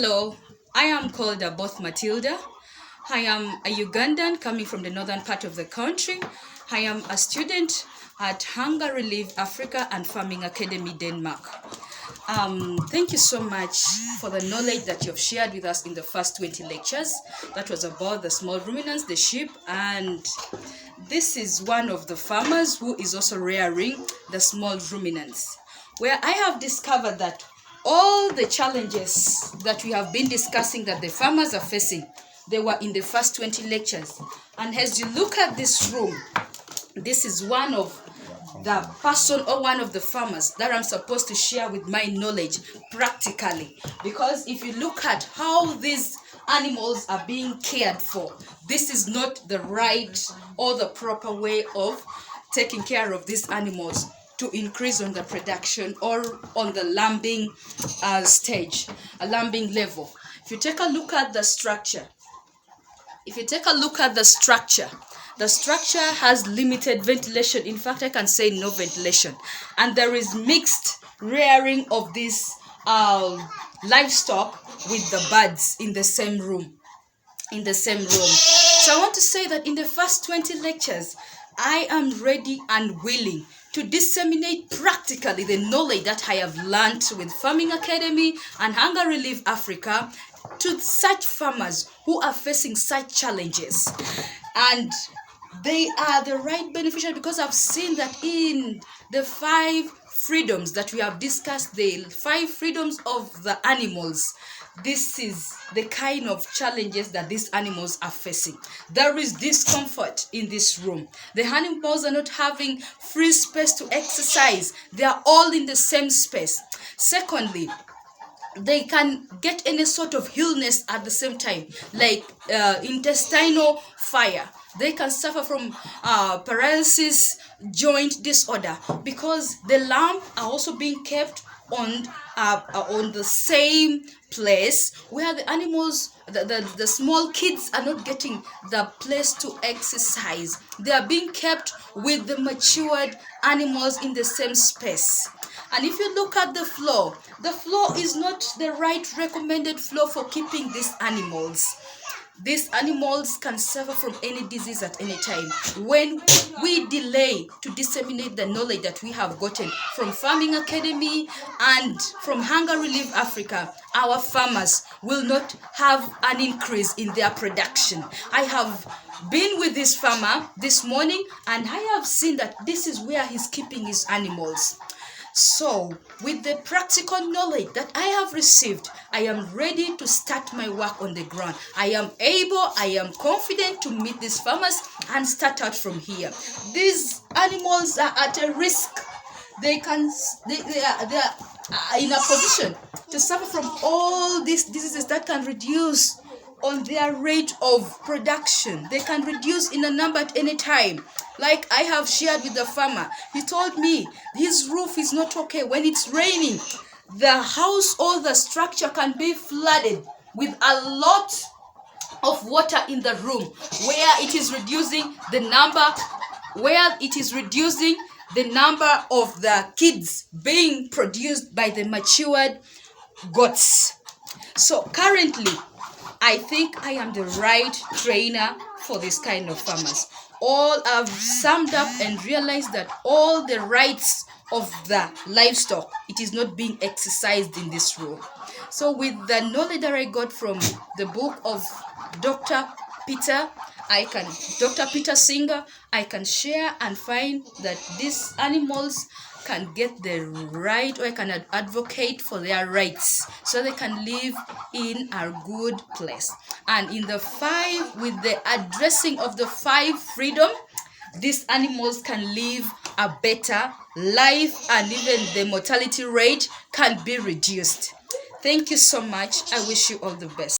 Hello, I am called both Matilda. I am a Ugandan coming from the northern part of the country. I am a student at Hunger Relief Africa and Farming Academy, Denmark. Thank you so much for the knowledge that you've shared with us in the first 20 lectures. That was about the small ruminants, the sheep, and this is one of the farmers who is also rearing the small ruminants, where I have discovered that all the challenges that we have been discussing that the farmers are facing, they were in the first 20 lectures. And as you look at this room, this is one of the person or one of the farmers that I'm supposed to share with my knowledge practically. Because if you look at how these animals are being cared for, this is not the right or the proper way of taking care of these animals to increase on the production or on the lambing stage, a lambing level. If you take a look at the structure, the structure has limited ventilation. In fact, I can say no ventilation. And there is mixed rearing of this livestock with the birds in the same room. So I want to say that in the first 20 lectures, I am ready and willing to disseminate practically the knowledge that I have learned with Farming Academy and Hunger Relief Africa to such farmers who are facing such challenges. And they are the right beneficiary, because I've seen that in the 5 freedoms that we have discussed, the 5 freedoms of the animals, this is the kind of challenges that these animals are facing. There is discomfort in this room. The animals are not having free space to exercise. They are all in the same space. Secondly, they can get any sort of illness at the same time, like intestinal fire. They can suffer from paralysis, joint disorder, because the lamb are also being kept on the same place where the animals, the small kids are not getting the place to exercise. They are being kept with the matured animals in the same space. And if you look at the floor is not the right recommended floor for keeping these animals. These animals can suffer from any disease at any time. When we delay to disseminate the knowledge that we have gotten from Farming Academy and from Hunger Relief Africa, our farmers will not have an increase in their production. I have been with this farmer this morning and I have seen that this is where he's keeping his animals. So, with the practical knowledge that I have received, I am ready to start my work on the ground. I am confident to meet these farmers and start out from here. These animals are at a risk. They are in a position to suffer from all these diseases that can reduce on their rate of production. They can reduce in a number at any time. Like I have shared with the farmer, he told me his roof is not okay. When it's raining, the house or the structure can be flooded with a lot of water in the room, where it is reducing the number of the kids being produced by the matured goats. So currently, I think I am the right trainer for this kind of farmers. All I've summed up and realized that all the rights of the livestock, it is not being exercised in this room. So with the knowledge that I got from the book of Dr. Peter Singer, I can share and find that these animals can get the right, or I can advocate for their rights so they can live in a good place. And in the 5, with the addressing of the 5 freedom, these animals can live a better life, and even the mortality rate can be reduced. Thank you so much. I wish you all the best.